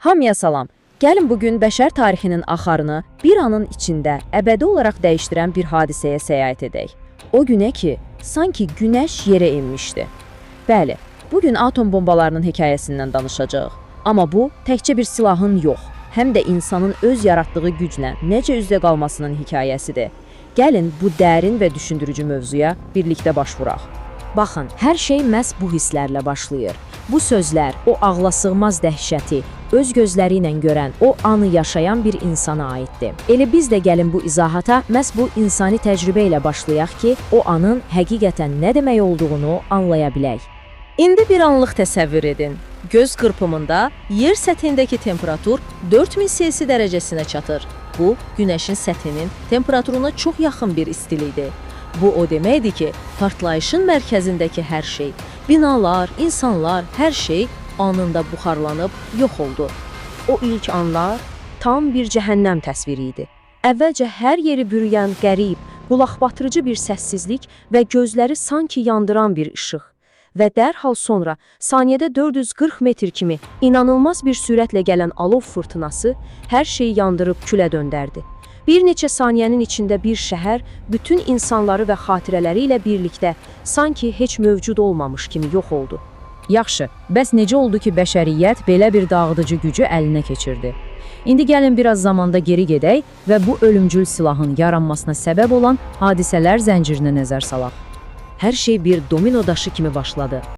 Hamıya salam. Gəlin bugün bəşər tarixinin axarını bir anın içində əbədi olaraq dəyişdirən bir hadisəyə səyahət edək. O günə ki, sanki günəş yerə enmişdi. Bəli, bugün atom bombalarının hekayəsindən danışacağıq. Amma bu, təkcə bir silahın yox, həm də insanın öz yaratdığı güclə necə üzdə qalmasının hekayəsidir. Gəlin bu dərin və düşündürücü mövzuya birlikdə baş vuraq. Baxın, hər şey məhz bu hisslərlə başlayır. Bu sözlər, o ağlasığmaz dəhşəti, öz gözləri ilə görən, o anı yaşayan bir insana aiddir. Elə biz də gəlin bu izahata məhz bu insani təcrübə ilə başlayaq ki, o anın həqiqətən nə demək olduğunu anlaya bilək. İndi bir anlıq təsəvvür edin. Göz qırpımında yer səthindəki temperatur 4000 Selsi dərəcəsinə çatır. Bu, günəşin səthinin temperaturuna çox yaxın bir istilikdir. Bu o deməkdir ki, partlayışın mərkəzindəki hər şey, binalar, insanlar, hər şey anında buxarlanıb yox oldu. O ilk anlar tam bir cəhənnəm təsviri idi. Əvvəlcə hər yeri bürüyən qərib, qulaqbatırıcı bir səssizlik və gözləri sanki yandıran bir işıq. Və dərhal sonra saniyədə 440 metr kimi inanılmaz bir sürətlə gələn alov fırtınası hər şeyi yandırıb külə döndərdi. Bir neçə saniyənin içində bir şəhər bütün insanları və xatirələri ilə birlikdə sanki heç mövcud olmamış kimi yox oldu. Yaxşı, bəs necə oldu ki, bəşəriyyət belə bir dağıdıcı gücü əlinə keçirdi? İndi gəlin biraz zamanda geri gedək və bu ölümcül silahın yaranmasına səbəb olan hadisələr zəncirinə nəzər salaq. Hər şey bir domino daşı kimi başladı.